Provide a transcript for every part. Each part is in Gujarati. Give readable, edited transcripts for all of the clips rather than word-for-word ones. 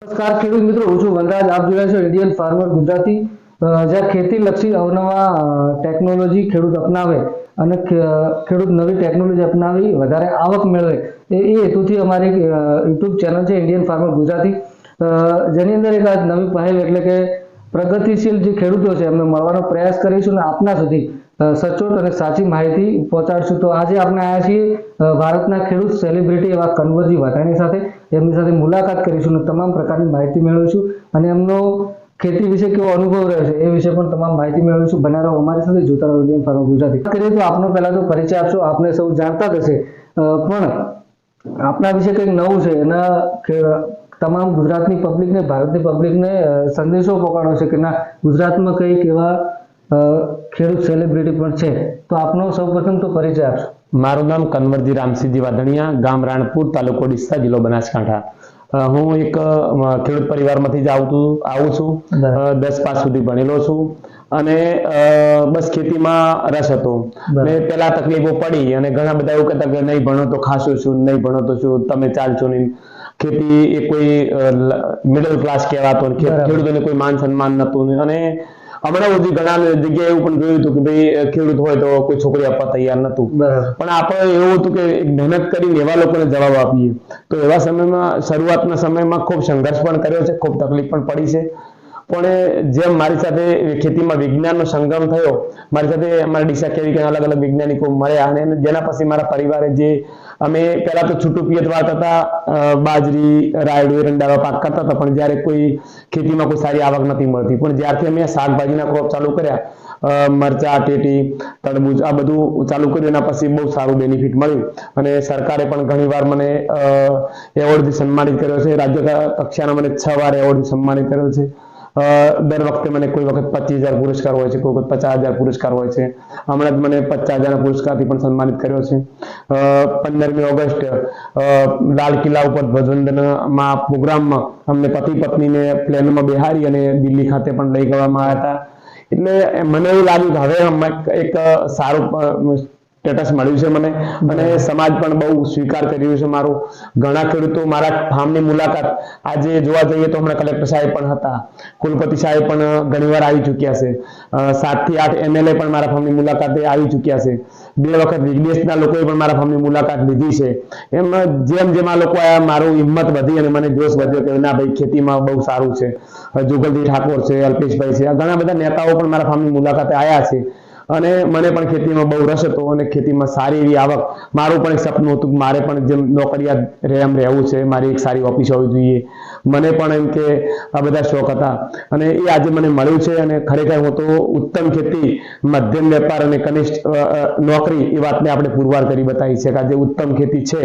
નમસ્કાર ખેડૂત મિત્રો, હું છું વનરાજ. આપ જોઈ રહ્યા છો ઇન્ડિયન ફાર્મર ગુજરાતી, જ્યાં ખેતી લક્ષી અવનવા ટેકનોલોજી ખેડૂત અપનાવે અને ખેડૂત નવી ટેકનોલોજી અપનાવી વધારે આવક મેળવે એ હેતુથી અમારી યુટ્યુબ ચેનલ છે ઇન્ડિયન ફાર્મર ગુજરાતી, જેની અંદર એક આ નવી પહેલ એટલે કે પ્રગતિશીલ જે ખેડૂતો છે એમને મળવાનો પ્રયાસ કરીશું અને આપના સુધી સચોટ અને સાચી માહિતી પહોંચાડશું. તો આજે આપણે આવ્યા છીએ ભારતના ખેડૂત સેલિબ્રિટી એવા કન્વરજી વાઘાણી સાથે. એમની સાથે મુલાકાત કરીશું અને તમામ પ્રકારની માહિતી મેળવીશું અને એમનો ખેતી વિશે કેવો અનુભવ રહ્યો છે એ વિશે પણ તમામ માહિતી મેળવીશું. બન્યા રહો અમારી સાથે, જોતા રહો ઇન્ડિયન ફાર્મર ગુજરાતી. કરીએ તો આપનો પહેલા તો પરિચય આપશો. આપને સૌ જાણતા જ હશે, પણ આપના વિશે કંઈક નવું છે એના તમામ ગુજરાતની પબ્લિકને, ભારતની પબ્લિકને સંદેશો પહોંચાડો છે કે ના, ગુજરાતમાં કંઈક એવા ખેડૂત સેલિબ્રિટી પણ છે. તો આપનો સૌપ્રથમ તો પરિચય આપશો. મારું નામ કન્વરજી રામસિંહજી વાધણિયા, ગામ રાણપુર, તાલુકો ડીસા, જિલ્લો બનાસકાંઠા. હું એક ખેડૂત પરિવારમાંથી જ આવું છું. 10 પાસ સુધી ભણેલો છું અને બસ ખેતીમાં રસ હતો. ને પેલા તકલીફો પડી અને ઘણા બધા એવું કહેતા કે નહીં ભણો તો ખાશો શું, નહીં ભણો તો શું, તમે ચાલશો નહીં. ખેતી એ કોઈ મિડલ ક્લાસ કહેવાતો, ખેડૂતોને કોઈ માન સન્માન નતું. અને હમણાં સુધી ઘણા જગ્યાએ એવું પણ જોયું હતું કે ભાઈ ખેડૂત હોય તો કોઈ છોકરી આપવા તૈયાર નતું. પણ આપણે એવું હતું કે મહેનત કરીને એવા લોકોને જવાબ આપીએ. તો એવા સમયમાં, શરૂઆતના સમયમાં ખૂબ સંઘર્ષ પણ કર્યો છે, ખૂબ તકલીફ પણ પડી છે. પણ જેમ મારી સાથે ખેતીમાં વિજ્ઞાનનો સંગમ થયો, મારી સાથે અમારા ડીસા કેવી અલગ અલગ વૈજ્ઞાનિકો મળ્યા અને જેના પછી મારા પરિવારે જે અમે પહેલા તો છૂટું પિયત વાળતા હતા, બાજરી, રાયડું, એરંડા પાક કરતા હતા. પણ જ્યારે કોઈ ખેતીમાં કોઈ સારી આવક નથી મળતી, પણ જ્યારથી અમે શાકભાજીના ક્રોપ ચાલુ કર્યા, મરચા, ટેટી, તરબૂચ, આ બધું ચાલુ કર્યું, એના પછી બહુ સારું બેનિફિટ મળ્યું અને સરકારે પણ ઘણીવાર મને એવોર્ડથી સન્માનિત કર્યો છે. રાજ્ય કક્ષાના મને 6 વાર એવોર્ડથી સન્માનિત કર્યો છે. દર વખતે મને કોઈ વખત 25,000 પુરસ્કાર હોય છે, કોઈ વખત 50,000 પુરસ્કાર હોય છે. હમણાં જ મને 50,000 પુરસ્કારથી પણ સન્માનિત કર્યો છે. 15મી ઓગસ્ટ લાલ કિલ્લા ઉપર ધ્વજવંદનમાં પ્રોગ્રામમાં અમને પતિ પત્નીને પ્લેનમાં બેહારી અને દિલ્હી ખાતે પણ લઈ જવામાં આવ્યા હતા. એટલે મને એવું લાગ્યું કે હવે એક સારું સ્ટેટસ મળ્યું છે મને અને સમાજ પણ બહુ સ્વીકાર કર્યું છે મારો. ઘણા ખેડૂતો મારા ફાર્મની મુલાકાત આજે જોવા જઈએ તો હમણાં કલેક્ટર સાહેબ પણ હતા, કુલપતિ સાહેબ પણ ઘણીવાર આવી ચૂક્યા છે, 7 થી 8 MLA પણ મારા ફાર્મની મુલાકાતે આવી ચૂક્યા છે, 2 વખત વિદેશના લોકોએ પણ મારા ફાર્મની મુલાકાત લીધી છે. એમ જેમ જેમ આ લોકો આયા, મારું હિંમત વધી અને મને જોશ વધ્યો કે ના ભાઈ, ખેતીમાં બહુ સારું છે. જુગલજી ઠાકોર છે, અલ્પેશભાઈ છે, આ ઘણા બધા નેતાઓ પણ મારા ફાર્મની મુલાકાતે આવ્યા છે અને મને પણ ખેતીમાં બહુ રસ હતો અને ખેતીમાં સારી એવી આવક. મારું પણ એક સપનું હતું કે મારે પણ જેમ નોકરિયાત એમ રહેવું છે, મારી એક સારી ઓફિસ હોવી જોઈએ. મને પણ એમ કે આ બધા શોખ હતા અને એ આજે મને મળ્યું છે. અને ખરેખર હું તો ઉત્તમ ખેતી, મધ્યમ વેપાર અને કનિષ્ઠ નોકરી, એ વાતને આપણે પુરવાર કરી બતાવી છે કે આજે ઉત્તમ ખેતી છે.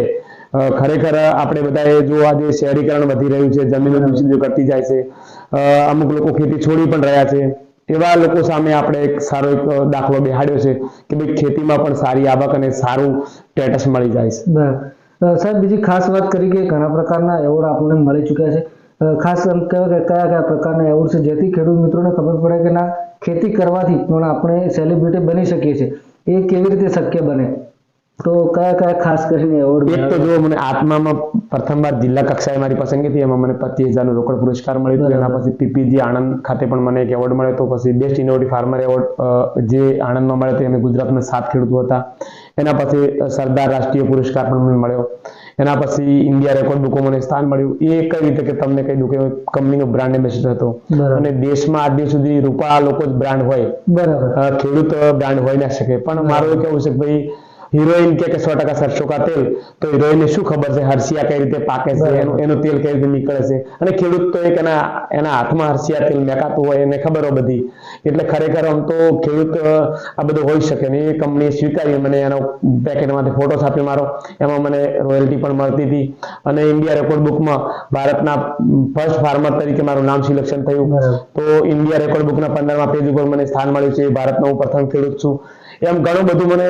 ખરેખર આપણે બધાએ જો આજે શહેરીકરણ વધી રહ્યું છે, જમીનો દૂષિત ઘટતી જાય છે, અમુક લોકો ખેતી છોડી પણ રહ્યા છે. એવા લોકો સામે આપણે એક સારો એક દાખલો બેહાડ્યો છે કે ભાઈ ખેતીમાં પણ સારી આવક અને સારું સ્ટેટસ મળી જાય છે. સાહેબ, બીજી ખાસ વાત કરી કે ઘણા પ્રકારના એવોર્ડ આપણને મળી ચૂક્યા છે. ખાસ એમ કહેવાય કે કયા કયા પ્રકારના એવોર્ડ છે જેથી ખેડૂત મિત્રોને ખબર પડે કે ના, ખેતી કરવાથી પણ આપણે સેલિબ્રિટી બની શકીએ છીએ. એ કેવી રીતે શક્ય બને? તો કયા કયા ખાસ કરીને એવોર્ડ? એક તો જો મને આત્મામાં પ્રથમવાર જિલ્લા કક્ષાએ મારી પસંદગી થઈ, એમાં મને 25,000 નો રોકડ પુરસ્કાર મળ્યો હતો. એના પછી PPG આણંદ ખાતે પણ મને એક એવોર્ડ મળ્યો હતો. પછી બેસ્ટ ઇનોવેટિવ ફાર્મર એવોર્ડ જે આણંદમાં મળ્યો હતો, એમાં ગુજરાતના 7 ખેડૂતો હતા. એના પછી સરદાર રાષ્ટ્રીય પુરસ્કાર પણ મને મળ્યો. એના પછી ઇન્ડિયા રેકોર્ડ બુકો મને સ્થાન મળ્યું. એ કઈ રીતે કે તમને કહી દઉં કે કંપનીનો બ્રાન્ડ એમ્બેસેડર હતો અને દેશમાં આજ દિન સુધી રૂપાળા લોકો જ બ્રાન્ડ હોય, ખેડૂત બ્રાન્ડ હોય ના શકે. પણ મારું એવું કેવું છે કે ભાઈ, હિરોઈન કે 100% સરસો કા તેલ, તો હિરોઈનને શું ખબર છે હરસિયા કઈ રીતે પાકે છે, એનું તેલ કઈ રીતે નીકળે છે. અને ખેડૂત તો એક એના હાથમાં હરસિયા તેલ મેકાતું હોય, એને ખબર હોય બધી. એટલે ખરેખર આમ તો ખેડૂત આ બધું હોઈ શકે ને. એ કંપનીએ સ્વીકારી, મને એનો પેકેટમાંથી ફોટો છાપ્યો મારો, એમાં મને રોયલ્ટી પણ મળતી હતી. અને ઇન્ડિયા રેકોર્ડ બુકમાં ભારતના ફર્સ્ટ ફાર્મર તરીકે મારું નામ સિલેક્શન થયું. તો ઇન્ડિયા રેકોર્ડ બુકના 15મા પેજ ઉપર મને સ્થાન મળ્યું છે. ભારતનો હું પ્રથમ ખેડૂત છું. એમ ઘણું બધું મને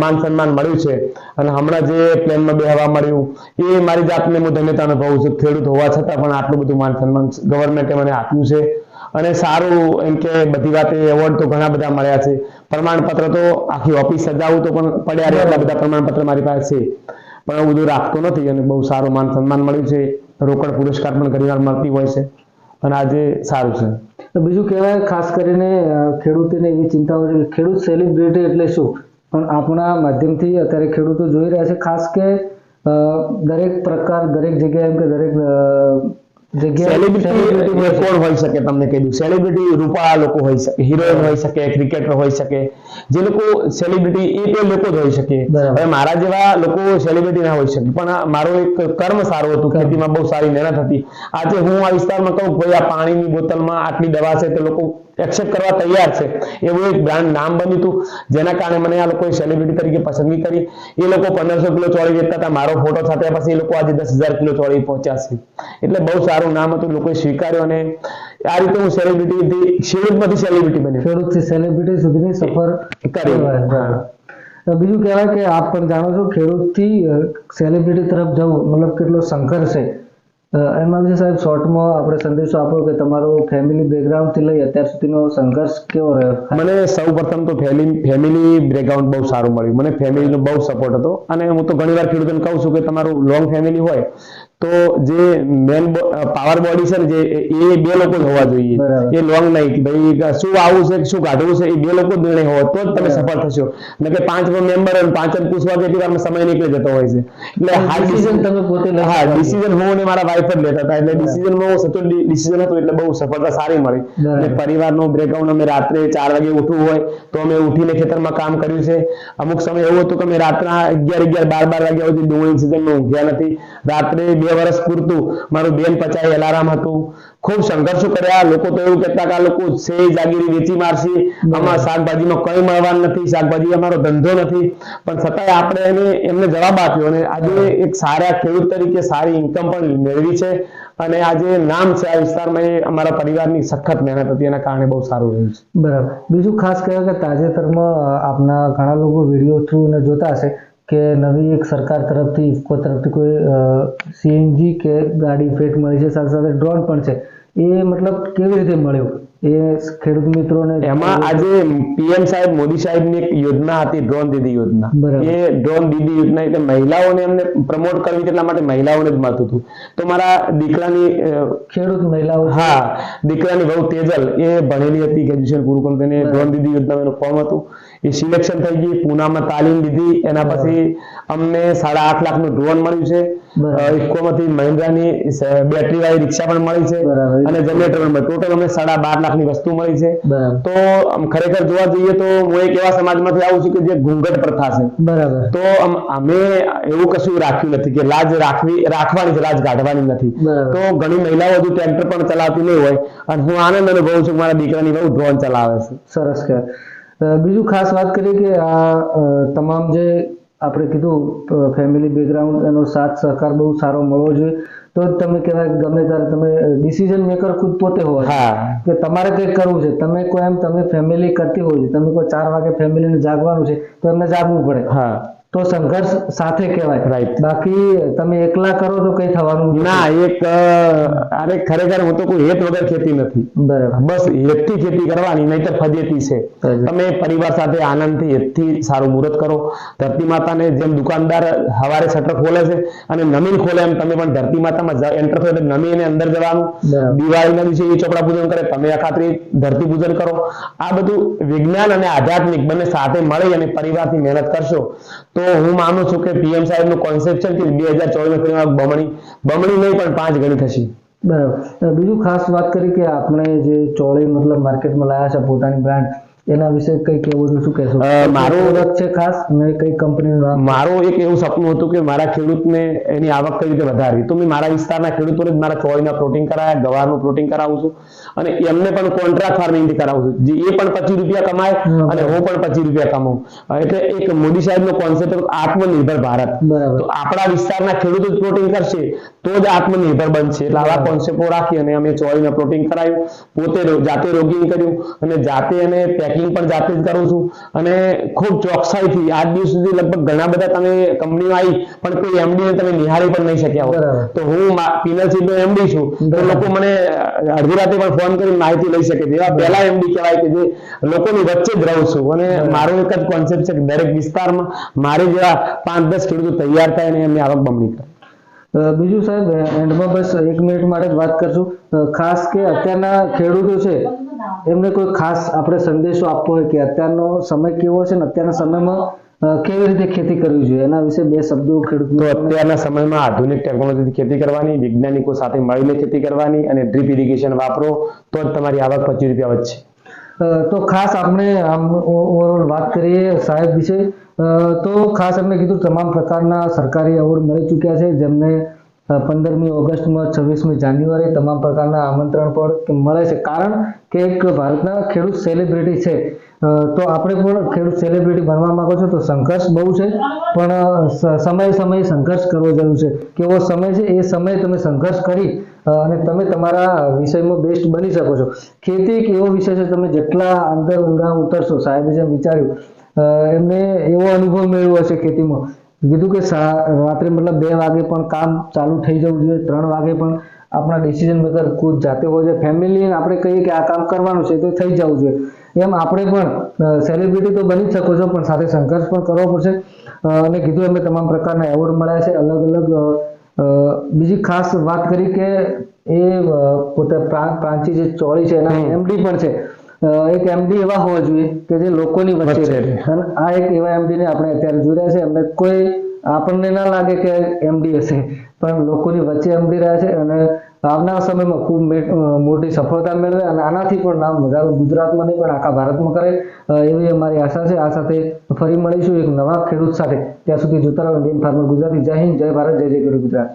માન સન્માન મળ્યું છે. અને હમણાં જે પ્લેનમાં બેહવા મળ્યું, એ મારી જાતને હું ધન્યતા અનુભવું છું. ખેડૂત હોવા છતાં પણ આટલું બધું માન સન્માન ગવર્મેન્ટે મને આપ્યું છે. અને સારું એમ કે બધી વાતે એવોર્ડ તો ઘણા બધા મળ્યા છે. પ્રમાણપત્ર તો આખી ઓફિસ સજાવું તો પણ પડ્યા રહે એટલા બધા પ્રમાણપત્ર મારી પાસે છે, પણ હું બધું રાખતો નથી અને બહુ સારું માન સન્માન મળ્યું છે. રોકડ પુરસ્કાર પણ ઘણીવાર મળતી હોય છે અને આજે સારું છે. તો બીજું કહેવાય ખાસ કરીને ખેડૂતોને એવી ચિંતા હોય છે કે ખેડૂત સેલિબ્રિટી એટલે શું, પણ આપણા માધ્યમથી અત્યારે ખેડૂતો જોઈ રહ્યા છે ખાસ કે દરેક પ્રકાર દરેક જગ્યાએ એમ કે દરેક સેલિબ્રિટી કોણ હોઈ શકે તમને કહી દઉં. સેલિબ્રિટી રૂપાળા લોકો હોઈ શકે, હિરોઈન હોઈ શકે, ક્રિકેટર હોઈ શકે. જે લોકો સેલિબ્રિટી એ લોકો જ હોઈ શકે. હવે મારા જેવા લોકો સેલિબ્રિટી ના હોઈ શકે, પણ મારો એક કર્મ સારું હતું, ખેતીમાં બહુ સારી મહેનત હતી. આજે હું આ વિસ્તારમાં કહું ભાઈ આ પાણીની બોટલમાં આટલી દવા છે તો લોકો એક્સેપ્ટ કરવા તૈયાર છે. એવું એક બ્રાન્ડ નામ બન્યું હતું જેના કારણે મને આ લોકોએ સેલિબ્રિટી તરીકે પસંદગી કરી. એ લોકો 1500 કિલો ચોળી વેચતા હતા, મારો ફોટો છાપ્યા પછી એ લોકો આજે 10,000 કિલો ચોળી પહોંચ્યા છે. એટલે બહુ સારું નામ હતું, લોકોએ સ્વીકાર્યું અને આ રીતે હું સેલિબ્રિટી ખેડૂતમાંથી સેલિબ્રિટી બન્યો. ખેડૂતથી સેલિબ્રિટી સુધીની સફર કરી. બીજું કહેવાય કે આપ પણ જાણો છો ખેડૂતથી સેલિબ્રિટી તરફ જવું મતલબ કેટલો સંઘર્ષ છે. એમાં વિશે સાહેબ શોર્ટમાં આપણે સંદેશો આપો કે તમારો ફેમિલી બેકગ્રાઉન્ડથી લઈ અત્યાર સુધીનો સંઘર્ષ કેવો રહ્યો? મને સૌ પ્રથમ તો ફેમિલી બેકગ્રાઉન્ડ બહુ સારું મળ્યું. મને ફેમિલીનો બહુ સપોર્ટ હતો અને હું તો ઘણીવાર ખેડૂતોને કહું છું કે તમારું લોંગ ફેમિલી હોય તો જે મેન પાવર બોડી છે ને જે એ બે લોકો જ હોવા જોઈએ. એ લોંગ નહીં કે ભાઈ શું આવું છે શું કાઢવું છે, એ બે લોકો જ નિર્ણય હોય તો જ તમે સફળ થશો. એટલે કે 5 મેમ્બર અને 5 પૂછવા કેટલી વારમાં સમય નીકળી જતો હોય છે. એટલે હાર્ડ ડિસિઝન તમે પોતે ડિસિઝન હું અને મારા વાઈફ જ લેતા હતા. એટલે ડિસિઝનમાં હું સચોટ ડિસિઝન હતું એટલે બહુ સફળતા સારી મળી. અને પરિવારનો બ્રેકડાઉન અમે રાત્રે 4 વાગે ઉઠવું હોય તો અમે ઉઠીને ખેતરમાં કામ કર્યું છે. અમુક સમય એવું હતું કે અમે રાતના 11 વાગ્યા સુધી ડુંગળી સિઝનમાં ઊંઘ્યા નથી. રાત્રે 2 વર્ષ પૂરતું મારું બેન પચાઈ અલાર્મ હતું. ખૂબ સંઘર્ષો કર્યા. લોકો તો એવું કહેતા કે આ લોકો છે જાગીરી વેચી મારશે, આમાં શાકભાજીમાં કંઈ મળવાનું નથી, શાકભાજી અમારો ધંધો નથી. પણ છતાંય આપણે એમને જવાબ આપ્યો અને આજે એક સારા ખેડૂત તરીકે સારી ઇન્કમ પણ મેળવી છે અને આજે નામ છે આ વિસ્તારમાં. એ અમારા પરિવારની સખત મહેનત હતી એના કારણે બહુ સારું રહ્યું છે. બરાબર. બીજું ખાસ કહેવાય કે તાજેતરમાં આપના ઘણા લોકો વિડીયો થ્રુ ને જોતા હશે કે નવી એક સરકાર તરફથી ઇફકો તરફથી કોઈ સીએનજી કે ગાડી ભેટ મળી છે, સાથે સાથે ડ્રોન પણ છે. એ મતલબ કેવી રીતે મળ્યું એ ખેડૂત મિત્રોને? એમાં આજે પીએમ સાહેબ મોદી સાહેબની એક યોજના હતી ડ્રોન દીદી યોજના. એ ડ્રોન દીદી યોજના એટલે મહિલાઓને એમને પ્રમોટ કરવી એટલા માટે મહિલાઓને જ મળતું હતું. તો મારા દીકરાની ખેડૂત મહિલાઓ, હા, દીકરાની બહુ તેજલ એ ભણેલી હતી, ગ્રેજ્યુએશન પૂરું કર્યું તેને ડ્રોન દીદી યોજનાનું ફોર્મ હતું. એ સિલેક્શન થઈ ગઈ, પૂનામાં તાલીમ લીધી. એના પછી અમને 8.5 લાખનું ડ્રોન મળ્યું છે. ઇફકોમાંથી મહિન્દ્રાની બેટરી વાળી રિક્ષા પણ મળી છે અને જનરેટર પણ મળ્યું. ટોટલ અમને 12.5 લાખની વસ્તુ મળી છે. તો ખરેખર જોવા જઈએ તો હું એક એવા સમાજમાંથી આવું છું કે જે ઘૂંઘટ પ્રથા છે. બરાબર. તો અમે એવું કશું રાખ્યું નથી કે લાજ રાખવાની છે, લાજ કાઢવાની નથી. તો ઘણી મહિલાઓ હજુ ટ્રેક્ટર પણ ચલાવતી નહીં હોય અને હું આનંદ અનુભવું છું મારા દીકરાની બહુ ડ્રોન ચલાવે છે. સરસ કે બીજું ખાસ વાત કરીએ કે આ તમામ જે આપણે કીધું ફેમિલી બેકગ્રાઉન્ડ એનો સાથ સહકાર બહુ સારો મળવો જોઈએ તો જ તમે કહેવાય ગમે ત્યારે તમે ડિસિઝન મેકર ખુદ પોતે હોય કે તમારે કંઈક કરવું છે. તમે કોઈ એમ તમે ફેમિલી કરતી હોય છે, તમે કોઈ 4 વાગે ફેમિલીને જાગવાનું છે તો એમને જાગવું પડે. તો સંઘર્ષ સાથે કહેવાય. રાઈટ. બાકી તમે એકલા કરો તો કઈ થવાનું ના. અરે ખરેખર હું તો કોઈ હેત વગર ખેતી નથી. બરાબર. બસ હેતથી ખેતી કરવાની, નહીં તો ફજેતી છે. તમે પરિવાર સાથે આનંદથી હેતથી સારું મુહૂર્ત કરો. ધરતી માતાને જેમ દુકાનદાર સવારે શટર ખોલે છે અને નમીન ખોલે એમ તમે પણ ધરતી માતામાં એન્ટર થયો એટલે નમીને અંદર જવાનું. દિવાળીના દિવસે એ ચોપડા પૂજન કરે, તમે અખાત્રી ધરતી પૂજન કરો. આ બધું વિજ્ઞાન અને આધ્યાત્મિક બંને સાથે મળી અને પરિવારથી મહેનત કરશો તો હું માનું છું કે પીએમ સાહેબનું કોન્સેપ્ટ છે કે 2024 બમણી નહીં પણ 5 ગણી થશે. બરાબર. બીજું ખાસ વાત કરી કે આપણે જે ચોળી મતલબ માર્કેટમાં લાયા છે પોતાની બ્રાન્ડ, એના વિશે કઈ કેવું શું કહેશો? મારું છે ખાસ કઈ કંપનીનું? મારું એક એવું સપનું હતું કે મારા ખેડૂતને એની આવક કઈ રીતે વધારવી. તો મેં મારા વિસ્તારના ખેડૂતોને જ મારા ચોળીના પ્લોટિંગ કરાયા, ગવારનું પ્લોટિંગ કરાવું છું અને એમને પણ કોન્ટ્રાક્ટ ફાર્મિંગથી કરાવું છું. જે એ પણ 25 રૂપિયા કમાય અને હું પણ 25 રૂપિયા કમાઉં. એટલે એક મોદી સાહેબનો કોન્સેપ્ટ આત્મનિર્ભર ભારત. તો આપણા વિસ્તારના ખેડૂતો જ પ્લોટિંગ કરશે તો જ આત્મનિર્ભર બનશે. એટલે આવા કોન્સેપ્ટો રાખી અને અમે ચોળીના પ્લોટિંગ કરાયું, પોતે જાતે રોગિંગ કર્યું અને જાતે એને પેકિંગ પણ જાતે જ કરું છું અને ખૂબ ચોકસાઈથી આજ દિવસ સુધી લગભગ ઘણા બધા તમે કંપનીઓ આવી પણ કોઈ એમડી ને તમે નિહાળી પણ નહીં શક્યા હોય. તો હું પિનલસીડ નો એમડી છું તો લોકો મને અડધી રાતે પણ ફોન કરી માહિતી લઈ શકે છે. એવા પહેલા એમડી કહેવાય કે જે લોકોની વચ્ચે જ રહું છું અને મારો એક જ કોન્સેપ્ટ છે કે દરેક વિસ્તારમાં મારે જેવા 5-10 ખેડૂતો તૈયાર થાય અને એમની આવક બમણી કરે. બીજું સાહેબ એન્ડમાં બસ 1 મિનિટ માટે જ વાત કરશું. ખાસ કે અત્યારના ખેડૂતો છે એમને કોઈ ખાસ આપણે સંદેશો આપવો હોય કે અત્યારનો સમય કેવો છે ને અત્યારના સમયમાં કેવી રીતે ખેતી કરવી જોઈએ, એના વિશે 2 શબ્દો ખેડૂત તો અત્યારના સમયમાં આધુનિક ટેકનોલોજીથી ખેતી કરવાની, વૈજ્ઞાનિકો સાથે મળીને ખેતી કરવાની અને ડ્રીપ ઇરિગેશન વાપરો તો જ તમારી આવક 25 રૂપિયા વધશે. તો ખાસ આપણે આમ ઓવરઓલ વાત કરીએ સાહેબ વિશે, તો ખાસ એમને કીધું તમામ પ્રકારના સરકારી એવોર્ડ મળી ચૂક્યા છે, જેમને 15મી ઓગસ્ટમાં 26મી જાન્યુઆરી તમામ પ્રકારના આમંત્રણ પણ મળે છે, કારણ કે એક ભારતના ખેડૂત સેલિબ્રિટી છે. તો આપણે પણ ખેડૂત સેલિબ્રિટી બનવા માંગો છો તો સંઘર્ષ બહુ છે, પણ સમયે સંઘર્ષ કરવો જરૂર છે. કેવો સમય છે એ સમયે તમે સંઘર્ષ કરી અને તમે તમારા વિષયમાં બેસ્ટ બની શકો છો. ખેતી એક એવો વિષય છે, તમે જેટલા અંદર ઊંડા ઉતરશો, સાહેબે જેમ વિચાર્યું એમને એવો અનુભવ મેળવ્યો હશે ખેતીમાં, કીધું કે રાત્રે મતલબ 2 વાગે પણ કામ ચાલુ થઈ જવું જોઈએ, 3 વાગે પણ આપણા ડિસિઝન મેકર ખુદ જાતે હોય છે. ફેમિલી આપણે કહીએ કે આ કામ કરવાનું છે તો થઈ જવું જોઈએ. એમ આપણે પણ સેલિબ્રિટી તો બની જ શકો છો, પણ સાથે સંઘર્ષ પણ કરવો પડશે. અને કીધું એમને તમામ પ્રકારના એવોર્ડ મળ્યા છે અલગ અલગ. બીજી ખાસ વાત કરી કે એ પોતે પ્રાંચી જે ચોળી છે એના એમડી પણ છે. એક એમડી એવા હોવા જોઈએ કે જે લોકોની વચ્ચે રહે, અને આ એક એવા એમડી ને આપણે અત્યારે જોઈ રહ્યા છે. એમને કોઈ આપણને ના લાગે કે એમડી હશે, પણ લોકોની વચ્ચે એમડી રહ્યા છે અને આવનારા સમયમાં ખૂબ મોટી સફળતા મેળવે અને આનાથી પણ નામ વધારે ગુજરાતમાં નહીં પણ આખા ભારતમાં કરે એવી અમારી આશા છે. આ સાથે ફરી મળીશું એક નવા ખેડૂત સાથે. ત્યાં સુધી જોતા રહો ઇન્ડિયન ફાર્મર ગુજરાતી. જય હિન્દ, જય ભારત, જય જય ખેડૂત ગુજરાત.